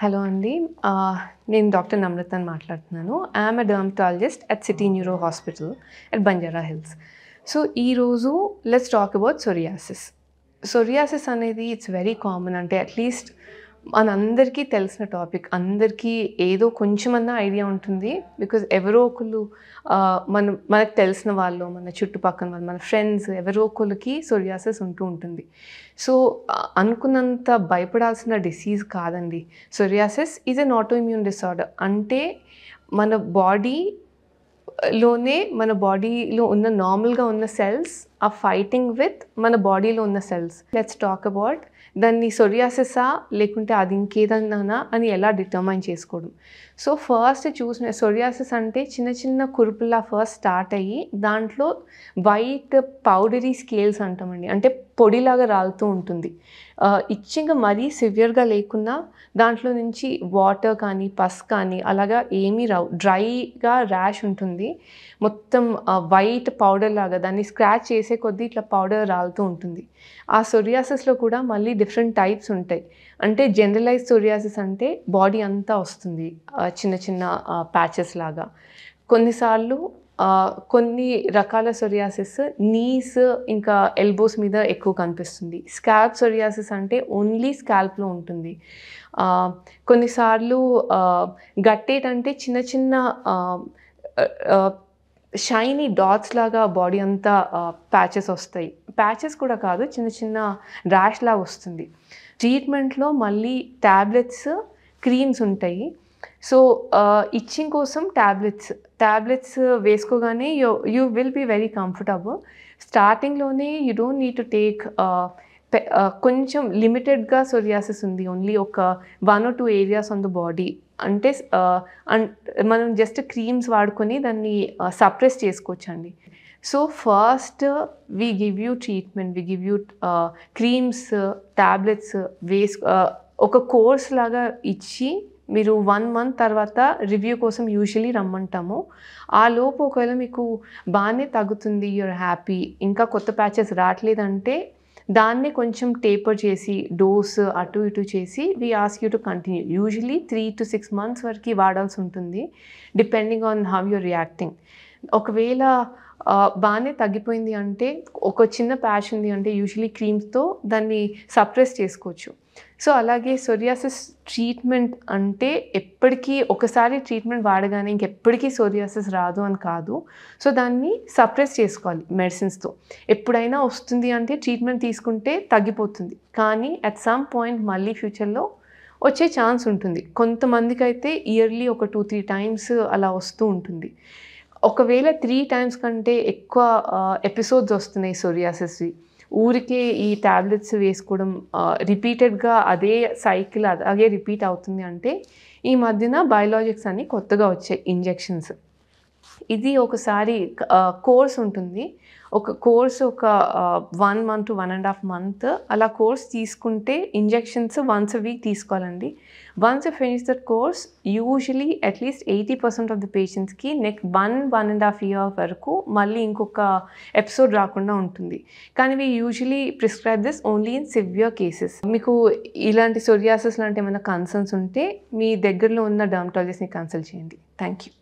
Hello అండి. నేను doctor నమ్రతని మాట్లాడుతున్నాను. I'm a dermatologist at City Neuro hospital at Banjara hills. So, ఈరోజు let's talk about psoriasis. Psoriasis అనేది ఇట్స్ వెరీ కామన్. అంటే అట్‌లీస్ట్ మనందరికీ తెలిసిన టాపిక్. అందరికీ ఏదో కొంచెమన్నా ఐడియా ఉంటుంది. బికాజ్ ఎవరో ఒకళ్ళు మనకు తెలిసిన వాళ్ళు, మన చుట్టుపక్కన వాళ్ళు, మన ఫ్రెండ్స్ ఎవరో ఒకళ్ళకి సోరియాసిస్ ఉంటూ ఉంటుంది. సో, అనుకున్నంత భయపడాల్సిన డిసీజ్ కాదండి. Psoriasis is an autoimmune disorder. అంటే మన బాడీలో ఉన్న నార్మల్‌గా ఉన్న సెల్స్ ఆర్ ఫైటింగ్ విత్ మన బాడీలో ఉన్న సెల్స్. లెట్స్ టాక్ అబౌట్ దాన్ని సోరియాసిసా లేకుంటే అది ఇంకేదన్నానా అని ఎలా డిటర్మైన్ చేసుకోవడం. సో, ఫస్ట్ చూసిన సోరియాసిస్ అంటే చిన్న చిన్న కురుపుల్లా ఫస్ట్ స్టార్ట్ అయ్యి దాంట్లో వైట్ పౌడరీ స్కేల్స్ అంటామండి. అంటే పొడిలాగా రాలుతూ ఉంటుంది. ఇచ్చింగ్ మరీ సివియర్‌గా లేకున్నా దాంట్లో నుంచి వాటర్ కానీ, పస్ కానీ అలాగా ఏమీ రావు. డ్రైగా ర్యాష్ ఉంటుంది. మొత్తం వైట్ పౌడర్ లాగా దాన్ని స్క్రాచ్ చేసే కొద్దీ ఇట్లా పౌడర్ రాలుతూ ఉంటుంది. ఆ సోరియాసిస్‌లో కూడా మళ్ళీ డిఫరెంట్ టైప్స్ ఉంటాయి. అంటే జనరలైజ్డ్ సోరియాసిస్ అంటే బాడీ అంతా వస్తుంది. చిన్న చిన్న ప్యాచెస్ లాగా. కొన్నిసార్లు కొన్ని రకాల సోరియాసిస్ నీస్ ఇంకా ఎల్బోస్ మీద ఎక్కువ కనిపిస్తుంది. స్కాల్ప్ సోరియాసిస్ అంటే ఓన్లీ స్కాల్ప్‌లో ఉంటుంది. కొన్నిసార్లు గట్టేట్ అంటే చిన్న చిన్న షైనీ డాట్స్ లాగా బాడీ అంతా ప్యాచెస్ వస్తాయి. ప్యాచెస్ కూడా కాదు, చిన్న చిన్న ర్యాష్ లాగా వస్తుంది. ట్రీట్మెంట్‌లో మళ్ళీ టాబ్లెట్స్, క్రీమ్స్ ఉంటాయి. సో, ఇచ్చింగ్ కోసం టాబ్లెట్స్ వేసుకోగానే you will be very comfortable. స్టార్టింగ్‌లోనే you don't need to take కొంచెం లిమిటెడ్‌గా సోరియాసిస్ ఉంది. ఓన్లీ ఒక 1 or 2 areas on the body. అంటే మనం జస్ట్ క్రీమ్స్ వాడుకొని దాన్ని సప్రెస్ చేసుకోవచ్చండి. So, first we give you treatment. We give you creams, tablets ఒక కోర్స్ లాగా ఇచ్చి మీరు 1 month తర్వాత రివ్యూ కోసం యూజువల్లీ రమ్మంటాము. ఆలోపు ఒకవేళ మీకు బాగానే తగ్గుతుంది, యూఆర్ హ్యాపీ, ఇంకా కొత్త ప్యాచెస్ రావట్లేదంటే దాన్నే కొంచెం టేపర్ చేసి డోస్ అటు ఇటు చేసి we ask you to continue. Usually 3 to 6 months వరకు వాడాల్సి ఉంటుంది, depending on how you're reacting. ఒకవేళ బాగానే తగ్గిపోయింది అంటే, ఒక చిన్న ప్యాచ్ ఉంది అంటే యూజువల్లీ క్రీమ్స్‌తో దాన్ని సప్రెస్ చేసుకోవచ్చు. సో, అలాగే సోరియాసిస్ ట్రీట్మెంట్ అంటే ఎప్పటికీ ఒకసారి ట్రీట్మెంట్ వాడగానే ఇంకెప్పటికీ సోరియాసిస్ రాదు అని కాదు. సో, దాన్ని సప్రెస్ చేసుకోవాలి మెడిసిన్స్‌తో. ఎప్పుడైనా వస్తుంది అంటే ట్రీట్మెంట్ తీసుకుంటే తగ్గిపోతుంది. కానీ అట్ సమ్ పాయింట్ మళ్ళీ ఫ్యూచర్‌లో వచ్చే ఛాన్స్ ఉంటుంది. కొంతమందికైతే ఇయర్లీ ఒక 2-3 times అలా వస్తూ ఉంటుంది. ఒకవేళ 3 times కంటే ఎక్కువ ఎపిసోడ్స్ వస్తున్నాయి సోరియాసిస్‌వి, ఊరికే ఈ టాబ్లెట్స్ వేసుకోవడం రిపీటెడ్‌గా అదే సైకిల్ అలాగే రిపీట్ అవుతుంది అంటే, ఈ మధ్యన బయోలాజిక్స్ అని కొత్తగా వచ్చాయి ఇంజెక్షన్స్. ఇది ఒకసారి కోర్స్ ఉంటుంది. ఒక 1 month to 1.5 months అలా కోర్స్ తీసుకుంటే ఇంజెక్షన్స్ వన్స్ ఎ వీక్ తీసుకోవాలండి. Once you finish that course usually at least 80% of the పేషెంట్స్‌కి 1.5 year వరకు మళ్ళీ ఇంకొక ఎపిసోడ్ రాకుండా ఉంటుంది. కానీ we usually prescribe this only in severe cases. మీకు ఇలాంటి సోరియాసిస్ లాంటి ఏమైనా కన్సర్న్స్ ఉంటే మీ దగ్గరలో ఉన్న డెర్మటాలజిస్ట్‌ని కన్సల్ట్ చేయండి. Thank you.